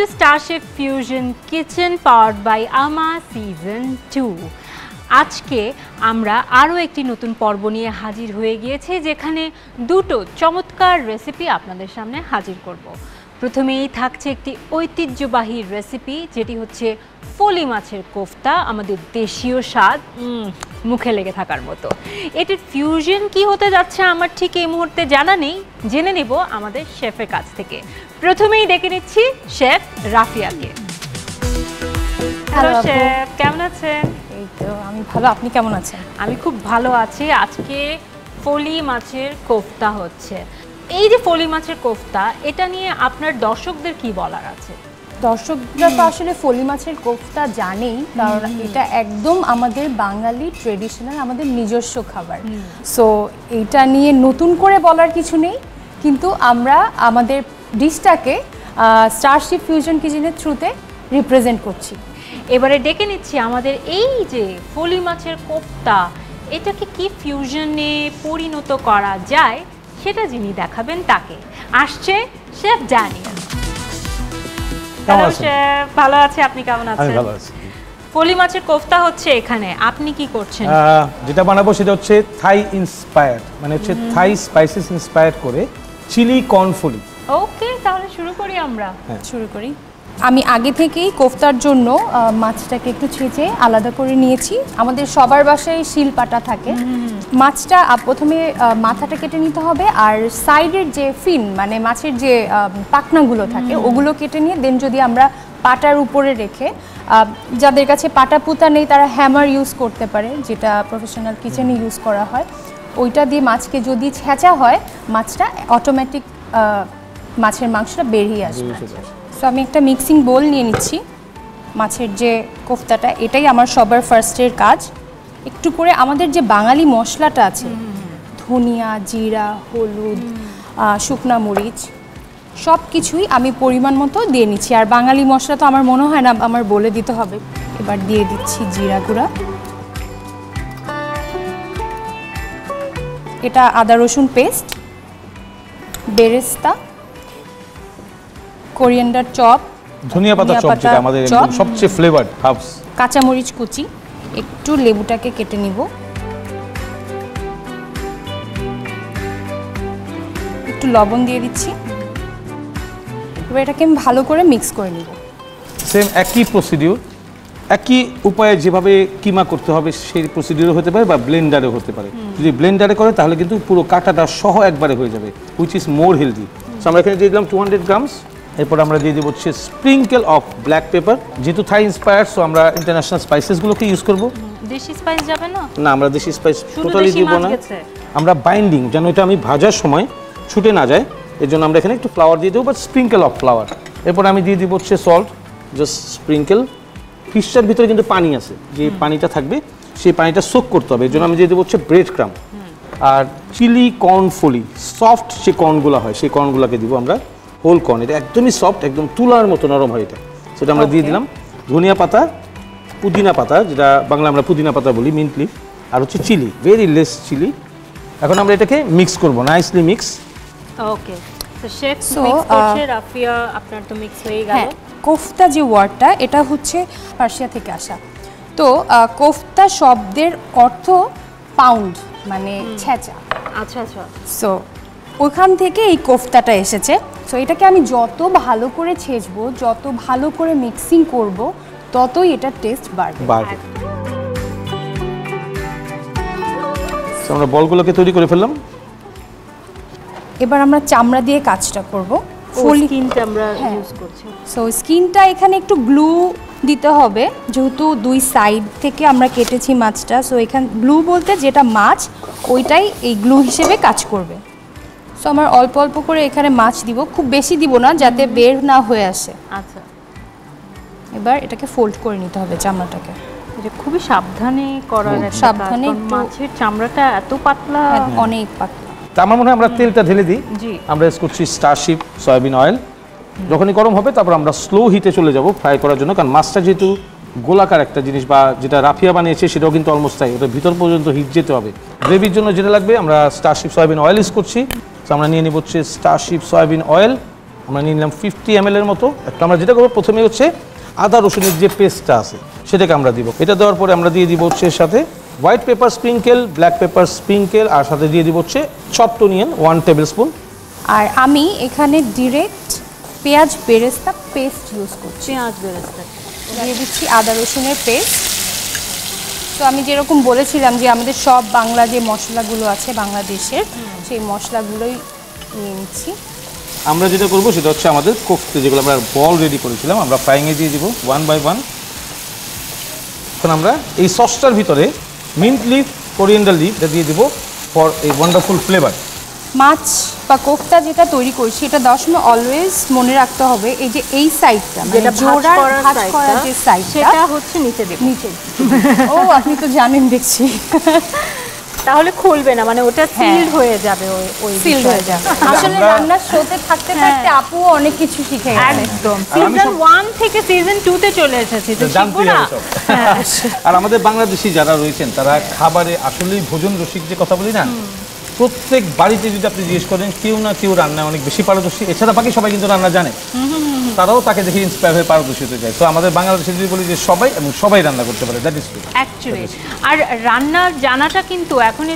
to Starship Fusion Kitchen powered by Ama Season 2. আজকে আমরা আরও একটি নতুন পর্ব নিয়ে হাজির হয়ে গিয়েছি যেখানে দুটো চমৎকার রেসিপি আপনাদের সামনে হাজির করব। প্রথমেই থাকছে একটি ঐতিহ্যবাহী রেসিপি যেটি হচ্ছে ফলি মাছের কোফতা, আমাদের দেশীয় স্বাদ, মুখে লেগে থাকার মতো। এটির ফিউশন কি হতে যাচ্ছে আমার ঠিক এই মুহূর্তে জানা নেই, জেনে নেব আমাদের শেফের কাছ থেকে। প্রথমেই ডেকে নিচ্ছি শেফ রাফিয়াকে। হ্যালো শেফ, কেমন আছেন? এই তো আমি ভালো, আপনি কেমন আছেন? আমি খুব ভালো আছি। আজকে ফলি মাছের কোফতা হচ্ছে। এই যে ফলি মাছের কোফতা, এটা নিয়ে আপনার দর্শকদের কি বলার আছে? দর্শকরা তো আসলে ফলি মাছের কোফতা জানেই, কারণ এটা একদম আমাদের বাঙালি ট্রেডিশনাল, আমাদের নিজস্ব খাবার। সো এটা নিয়ে নতুন করে বলার কিছু নেই, কিন্তু আমরা আমাদের ডিশটাকে স্টারশিপ ফিউশন কিচেনের থ্রুতে রিপ্রেজেন্ট করছি। এবারে ডেকে নিচ্ছি আমাদের এই যে ফলি মাছের কোফতা, এটাকে কি ফিউশনে পরিণত করা যায় সেটা যিনি দেখাবেন তাকে। আসছে শেফ ড্যানিয়েল। হ্যালো শেফ, ভালো আছি, আপনি কেমন আছেন? আমি ভালো আছি। ফলি মাছের কোফতা হচ্ছে এখানে, আপনি কি করছেন? যেটা বানাবো সেটা হচ্ছে থাই ইন্সপায়ার্ড, মানে হচ্ছে থাই স্পাইসেস ইন্সপায়ার্ড করে চিলি কর্ন ফলি। ওকে, তাহলে শুরু করি আমরা। শুরু করি। আমি আগে থেকেই কোফতার জন্য মাছটাকে একটু ছেঁচে আলাদা করে নিয়েছি। আমাদের সবার বাসায় শিলপাটা থাকে। মাছটা প্রথমে মাথাটা কেটে নিতে হবে, আর সাইডের যে ফিন মানে মাছের যে পাখনাগুলো থাকে ওগুলো কেটে নিয়ে দেন যদি আমরা পাটার উপরে রেখে, যাদের কাছে পাটা পুতা নেই তারা হ্যামার ইউজ করতে পারে, যেটা প্রফেশনাল কিচেনে ইউজ করা হয়। ওইটা দিয়ে মাছকে যদি ছেঁচা হয় মাছটা অটোমেটিক মাছের মাংসটা বেরিয়ে আসবে। সো আমি একটা মিক্সিং বোল নিয়ে নিচ্ছি। মাছের যে কোফতাটা, এটাই আমার সবার ফার্স্টের কাজ। একটু করে আমাদের যে বাঙালি মশলাটা আছে, ধনিয়া, জিরা, হলুদ, শুকনা মরিচ, সব কিছুই আমি পরিমাণ মতো দিয়ে নিচ্ছি। আর বাঙালি মশলা তো আমার মনে হয় না আমার বলে দিতে হবে। এবার দিয়ে দিচ্ছি জিরা গুঁড়া, এটা আদা রসুন পেস্ট, বেরেস্তা, কোরিয়ান্ডার চপ, ধনিয়া পাতা চপ, যেটা আমাদের সবচেয়ে ফ্লেভারড হার্বস, কাঁচামরিচ কুচি, একটু লেবুটাকে কেটে নিব, একটু লবণ দিয়ে দিচ্ছি। এবার এটাকে আমি ভালো করে মিক্স করে নিব। সেম একই প্রসিডিউর, একই উপায়ে যেভাবে কিমা করতে হবে সেই প্রসিডিউরও হতে পারে বা ব্লেন্ডারে হতে পারে। যদি ব্লেন্ডারে করে তাহলে কিন্তু পুরো কাটাটা সহ একবারে হয়ে যাবে, which is more healthy. So আমরা এখানে দিয়ে দিলাম 200 গ্রামস। এরপর আমরা দিয়ে দেবো হচ্ছে স্প্রিঙ্কেল অফ ব্ল্যাক পেপার। যেহেতু থাই ইন্সপায়ার্ড, সো আমরা ইন্টারন্যাশনাল স্পাইসেসগুলোকে ইউজ করবো। দেশি স্পাইস যাবে না? না, আমরা দেশি স্পাইস টোটালি দিব না। আমরা বাইন্ডিং যেন এটা আমি ভাজার সময় ছুটে না যায়, এর জন্য আমরা এখানে একটু ফ্লাওয়ার দিয়ে দেবো, বাট স্প্রিঙ্কেল অফ ফ্লাওয়ার। এরপর আমি দিয়ে দিব হচ্ছে সল্ট, জাস্ট স্প্রিঙ্কেল। ফিশটার ভিতরে কিন্তু পানি আছে, যে পানিটা থাকবে সেই পানিটা সোক করতে হবে, এর জন্য আমি দিয়ে দেবো হচ্ছে ব্রেড ক্রাম। আর চিলি কর্ন ফলি, সফট যে কর্নগুলো হয় সেই কর্নগুলোকে দিব আমরা, হোল কর্ন। এটা একদমই সফট, একদম তুলার মতো নরম হয় এটা, সেটা আমরা দিয়ে দিলাম। ধনিয়া পাতা, পুদিনা পাতা, যেটা বাংলা আমরা পুদিনা পাতা বলি, মিন্ট লিফ, আর হচ্ছে চিলি, ভেরি লেস চিলি। এখন আমরা এটাকে মিক্স করব, নাইসলি মিক্স। ওকে, তো শেফ মিক্স করছে, রাফিয়া আপনার তো মিক্স হয়ে গেল। হ্যাঁ, কোফতা যে ওয়ার্ডটা, এটা হচ্ছে পার্সিয়া থেকে আসা। তো কোফতা শব্দের অর্থ পাউন্ড, মানে ছেঁচা। আচ্ছা আচ্ছা। সো ওখান থেকে এই কোফতাটা এসেছে। সো এটাকে আমি যত ভালো করে ছেঁচবো, যত ভালো করে মিক্সিং করব, ততই এটার টেস্ট বাড়বে। আমরা বলগুলোকে তৈরি করে ফেললাম। এবার আমরা চামড়া দিয়ে কাজটা করব। স্কিনটা আমরা ইউজ করছি। সো স্কিনটা এখানে একটু গ্লু দিতে হবে, যেহেতু দুই সাইড থেকে আমরা কেটেছি মাছটা। সো এখানে গ্লু বলতে যেটা মাছ, ওইটাই এই গ্লু হিসেবে কাজ করবে। সো আমার অল্প অল্প করে এখানে মাছ দিব, খুব বেশি দিব না যাতে বের না হয়ে আসে। আচ্ছা, এবার এটাকে ফোল্ড করে নিতে হবে চামড়াটাকে। এটা খুবই সাবধানে করার একটা কাজ, সাবধানে। মাছের চামড়াটা এত পাতলা, অনেক পাতলা। তা আমার মনে হয় আমরা তেলটা ঢেলে দিই। আমরা ইউজ করছি স্টারশিপ সয়াবিন অয়েল। যখনই গরম হবে তারপর আমরা স্লো হিটে চলে যাব ফ্রাই করার জন্য, কারণ মাছটা যেহেতু গোলাকার একটা জিনিস, বা যেটা রাফিয়া বানিয়েছে সেটাও কিন্তু অলমোস্ট তাই, ওটা ভিতর পর্যন্ত হিট যেতে হবে। গ্রেভির জন্য যেটা লাগবে আমরা স্টারশিপ সয়াবিন অয়েল ইউজ করছি। তো আমরা নিয়ে নিব হচ্ছে স্টারশিপ সয়াবিন অয়েল, আমরা নিয়ে নিলাম 50 ml এর মতো। একটা আমরা যেটা করবো প্রথমে হচ্ছে আদা রসুনের যে পেস্টটা আছে সেটাকে আমরা দিব। এটা দেওয়ার পরে আমরা দিয়ে দিব হচ্ছে এর সাথে white pepper sprinkle, black pepper sprinkle, আর সাথে দিয়ে দিব হচ্ছে চপড অনিয়ন 1 টেবিলস্পুন। আর আমি এখানে ডিরেক্ট পেঁয়াজ বেরেস্তা পেস্ট ইউজ করছি। পেঁয়াজ বেরেস্তা দিয়ে দিচ্ছি আদা রসুনের পেস্ট। তো আমি যেরকম বলেছিলাম যে আমাদের সব বাংলা যে মশলাগুলো আছে বাংলাদেশের, সেই মশলাগুলোই নিয়ে নিচ্ছি। আমরা যেটা করবো সেটা হচ্ছে আমাদের কোফতে যেগুলো আমরা বল রেডি করেছিলাম আমরা ফ্রাইংয়ে দিয়ে দিব 1 by 1। এখন আমরা এই সসটার ভিতরে মিন্ট লিফ, কোরিয়েন্ডার লিফ এটা দিয়ে দিব ফর এই ওয়ান্ডারফুল ফ্লেভার। মাছ বা কোফতা যেটা তৈরি করছি এটা দেওয়ার সময় অলওয়েজ মনে রাখতে হবে এই যে এই সাইডটা, যেটা ভাঁজ করা যে সাইডটা সেটা হচ্ছে নিচে দেব। নিচে ও আপনি তো জানেন দেখছি। তাহলে খুলবে না, মানে ওটা সিলড হয়ে যাবে, ওই সিল হয়ে যাবে। আসলে রান্নার শোতে থাকতে থাকতে আপু অনেক কিছু শিখে গেছে একদম। সিজন 1 থেকে সিজন 2 তে চলে এসেছে, তো শিখবো না। আর আমাদের বাংলাদেশি যারা রয়েছেন তারা খাবারে আসলেই ভোজন রসিক যে কথা বলি না, প্রত্যেক বাড়িতে যদি আপনি জিজ্ঞেস করেন কেউ না কেউ রান্নায় অনেক বেশি পারদর্শী, এছাড়া বাকি সবাই কিন্তু রান্না জানে, তারাও তাকে দেখে ইন্সপায়ার হয়ে পারদর্শী হতে যায়। তো আমাদের বাংলাদেশে যদি বলি যে সবাই এবং সবাই রান্না করতে পারে, দ্যাট ইজ ট্রু অ্যাকচুয়ালি। আর রান্না জানাটা কিন্তু এখন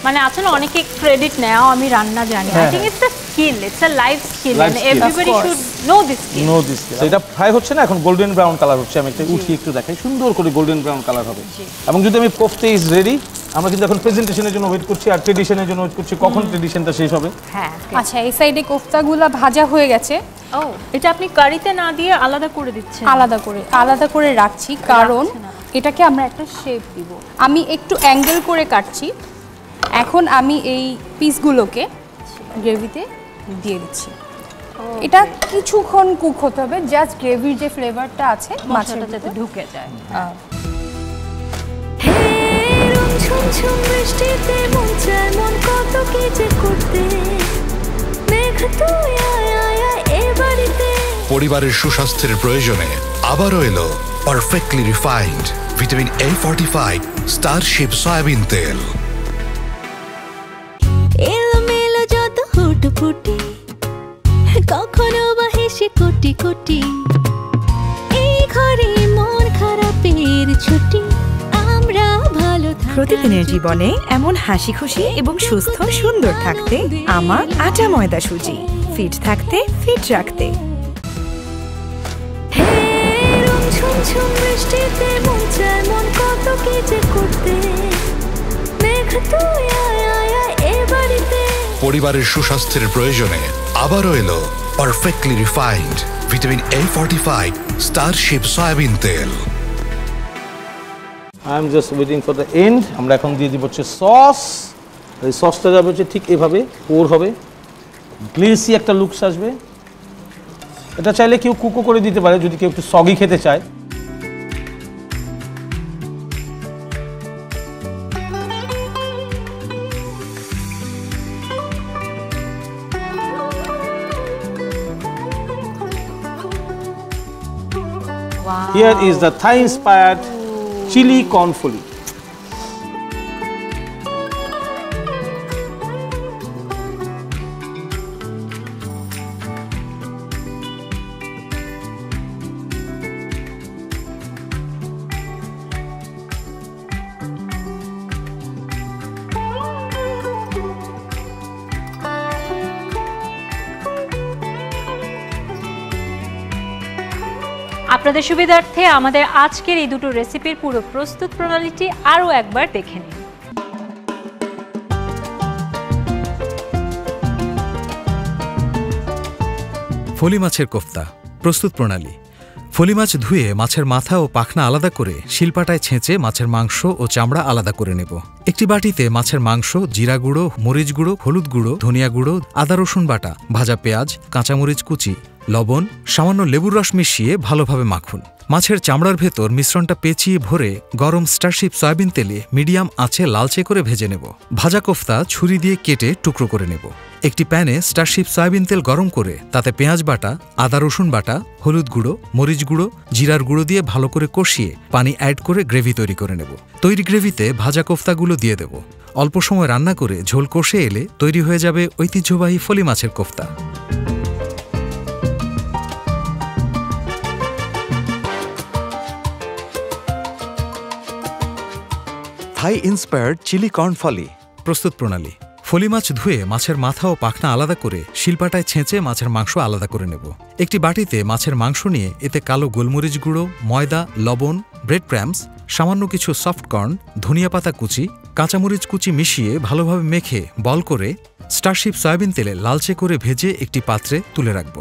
মানে আছে না, অনেকে ক্রেডিট নেয় আমি রান্না জানি। I think it's a skill, it's a life skill, and everybody should know this skill. এটা ফ্রাই হচ্ছে না, এখন গোল্ডেন ব্রাউন কালার হচ্ছে। আমি একটা উঠিয়ে একটু দেখাই, সুন্দর করে গোল্ডেন ব্রাউন কালার হবে। এবং যদি আমি কোফতে ইজ রেডি, আমরা কিন্তু এখন প্রেজেন্টেশনের জন্য ওয়েট করছি আর ট্রেডিশনের জন্য ওয়েট করছি, কখন ট্রেডিশনটা শেষ হবে। হ্যাঁ, আচ্ছা এই সাইডে কোফতাগুলো ভাজা হয়ে গেছে। ও এটা আপনি কারিতে না দিয়ে আলাদা করে দিচ্ছেন? আলাদা করে রাখছি, কারণ এটাকে আমরা একটা শেপ দিব। আমি একটু অ্যাঙ্গেল করে কাটছি। এখন আমি এই পিসগুলোকে গ্রেভিতে দিয়ে দিচ্ছি। এটা কিছুক্ষণ কুক হতে হবে, জাস্ট গ্রেভির যে ফ্লেভারটা আছে মাছের যাতে ঢুকে যায়। ঝুমঝুম বৃষ্টিতে মন চায় মন কত কি যে করতে, মেঘ তুই আয় আয় আয় এ বাড়িতে। পরিবারের সুস্বাস্থ্যের প্রয়োজনে আবারও এলো perfectly refined vitamin A45 starship soybean তেল। এলোমেলো যত হুটফুটি, কখনো বা হেসে কোটি কোটি, এই ঘরে মন খারাপের ছুটি, আমরা ভালো থাকি। প্রতিদিনের জীবনে এমন হাসি খুশি এবং সুস্থ সুন্দর থাকতে আমার আটা ময়দা সুজি, ফিট থাকতে ফিট রাখতে। ঝুমঝুম বৃষ্টিতে মন চায় মন কত কি যে করতে, মেঘ তুই আয় আয় আয় এ বাড়িতে। পরিবারের সুস্বাস্থ্যের প্রয়োজনে আবারও এলো perfectly refined vitamin A45 starship soybean তেল। I am just waiting for the end. আমরা এখন দিয়ে দিব হচ্ছে সস। এই সসটা যাবে হচ্ছে ঠিক এভাবে পোর হবে, গ্লেসি একটা লুকস আসবে। এটা চাইলে কেউ কুকও করে দিতে পারে যদি কেউ একটু সগি খেতে চায়। Here is the Thai-inspired chili cornfoli. আপনাদের সুবিধার্থে আমাদের আজকের এই দুটো রেসিপির পুরো প্রস্তুত প্রণালীটি আরও একবার দেখে নিন। ফলি মাছের কোফতা প্রস্তুত প্রণালী। ফলি মাছ ধুয়ে মাছের মাথা ও পাখনা আলাদা করে শিলপাটায় ছেঁচে মাছের মাংস ও চামড়া আলাদা করে নেব। একটি বাটিতে মাছের মাংস, জিরা গুঁড়ো, মরিচ গুঁড়ো, হলুদ গুঁড়ো, ধনিয়া গুঁড়ো, আদা রসুন বাটা, ভাজা পেঁয়াজ, কাঁচামরিচ কুচি, লবণ, সামান্য লেবুর রস মিশিয়ে ভালোভাবে মাখুন। মাছের চামড়ার ভেতর মিশ্রণটা পেঁচিয়ে ভরে গরম স্টারশিপ সয়াবিন তেলে মিডিয়াম আঁচে লালচে করে ভেজে নেব। ভাজা কোফতা ছুরি দিয়ে কেটে টুকরো করে নেব। একটি প্যানে স্টারশিপ সয়াবিন তেল গরম করে তাতে পেঁয়াজ বাটা, আদা রসুন বাটা, হলুদ গুঁড়ো, মরিচ গুঁড়ো, জিরার গুঁড়ো দিয়ে ভালো করে কষিয়ে পানি অ্যাড করে গ্রেভি তৈরি করে নেব। তৈরি গ্রেভিতে ভাজা কোফতাগুলো দিয়ে দেব। অল্প সময় রান্না করে ঝোল কষে এলে তৈরি হয়ে যাবে ঐতিহ্যবাহী ফলি মাছের কোফতা। থাই ইন্সপায়ার্ড চিলি কর্ন ফলি। প্রস্তুত প্রণালী: ফলি মাছ ধুয়ে মাছের মাথা ও পাখনা আলাদা করে শিলপাটায় ছেঁচে মাছের মাংস আলাদা করে নেব। একটি বাটিতে মাছের মাংস নিয়ে এতে কালো গোলমরিচ গুঁড়ো, ময়দা, লবণ, ব্রেড ক্র্যাম্পস, সামান্য কিছু সফট কর্ন, ধনিয়া পাতা কুচি, কাঁচামরিচ কুচি মিশিয়ে ভালোভাবে মেখে বল করে স্টারশিপ সয়াবিন তেলে লালচে করে ভেজে একটি পাত্রে তুলে রাখব।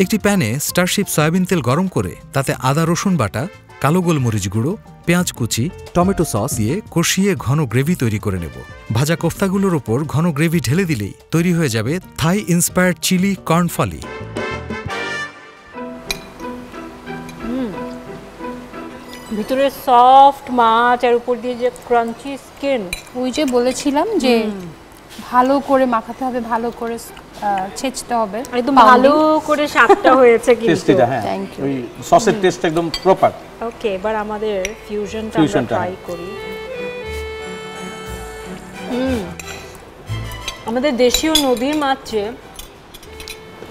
একটি প্যানে স্টারশিপ সয়াবিন তেল গরম করে তাতে আদা রসুন বাটা, কালো গোলমরিচ গুঁড়ো, পেঁয়াজ কুচি, টমেটো সস দিয়ে কষিয়ে ঘন গ্রেভি তৈরি করে নেব। ভাজা কোফতাগুলোর ওপর ঘন গ্রেভি ঢেলে দিলেই তৈরি হয়ে যাবে থাই ইন্সপায়ার্ড চিলি কর্ন ফলি। ভিতরে সফট মাছ আর উপর দিয়ে যে ক্রাঞ্চি স্কিন। ওই যে বলেছিলাম যে ভালো করে মাখাতে হবে, ভালো করে ছেঁচতে হবে, একদম ভালো করে স্বাদটা হয়েছে কিন্তু টেস্টিটা। হ্যাঁ, ওই সসের টেস্ট একদম প্রপার। ওকে, এবার আমাদের ফিউশনটা আমরা ট্রাই করি। আমাদের দেশীয় নদীর মাছে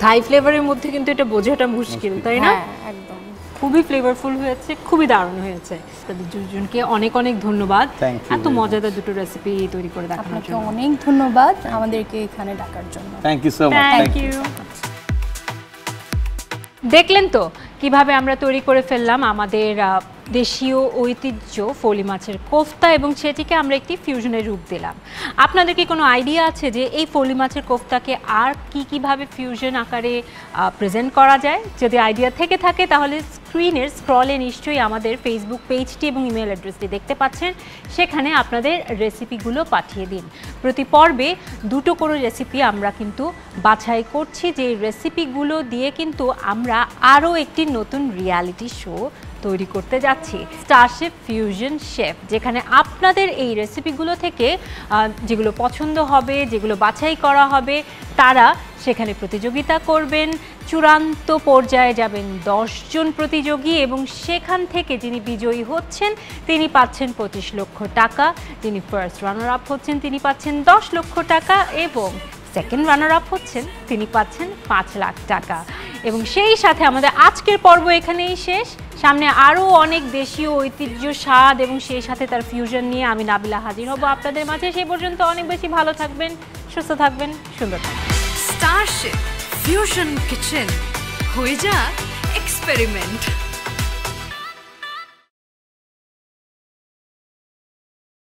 থাই ফ্লেভারের মধ্যে কিন্তু এটা বোঝাটা মুশকিল, তাই না? একদম খুবই ফ্লেভারফুল হয়েছে, খুবই দারুণ হয়েছে। তাদের দুজনকে অনেক অনেক ধন্যবাদ এত মজাদার দুটো রেসিপি তৈরি করে দেখানোর জন্য। অনেক ধন্যবাদ আমাদেরকে এখানে ডাকার জন্য। Thank you so much. Thank you. দেখলেন তো কিভাবে আমরা তৈরি করে ফেললাম আমাদের দেশীয় ঐতিহ্য ফলি মাছের কোফতা, এবং সেটিকে আমরা একটি ফিউশনের রূপ দিলাম। আপনাদের কি কোনো আইডিয়া আছে যে এই ফলি মাছের কোফতাকে আর কিভাবে ফিউশন আকারে প্রেজেন্ট করা যায়? যদি আইডিয়া থেকে থাকে তাহলে স্ক্রিনের স্ক্রলে নিশ্চয়ই আমাদের ফেসবুক পেজটি এবং ইমেল অ্যাড্রেসটি দেখতে পাচ্ছেন, সেখানে আপনাদের রেসিপিগুলো পাঠিয়ে দিন। প্রতি পর্বে দুটো করে রেসিপি আমরা কিন্তু বাছাই করছি, যে রেসিপিগুলো দিয়ে কিন্তু আমরা আরও একটি নতুন রিয়ালিটি শো তৈরি করতে যাচ্ছি, স্টারশিপ ফিউশন শেফ, যেখানে আপনাদের এই রেসিপিগুলো থেকে যেগুলো পছন্দ হবে, যেগুলো বাছাই করা হবে, তারা সেখানে প্রতিযোগিতা করবেন। চূড়ান্ত পর্যায়ে যাবেন 10 জন প্রতিযোগী, এবং সেখান থেকে যিনি বিজয়ী হচ্ছেন তিনি পাচ্ছেন 25 লক্ষ টাকা, যিনি ফার্স্ট রানার আপ হচ্ছেন তিনি পাচ্ছেন 10 লক্ষ টাকা, এবং সেকেন্ড রানার আপ হচ্ছেন তিনি পাচ্ছেন 5 লাখ টাকা। এবং সেই সাথে আমাদের আজকের পর্ব এখানেই শেষ। সামনে আরও অনেক দেশীয় ঐতিহ্য, স্বাদ এবং সেই সাথে তার ফিউশন নিয়ে আমি নাবিলা হাজির হব আপনাদের মাঝে। সেই পর্যন্ত অনেক বেশি ভালো থাকবেন, সুস্থ থাকবেন, সুন্দর থাকবেন। স্টারশিপ ফিউশন কিচেন, হয়ে যাক এক্সপেরিমেন্ট।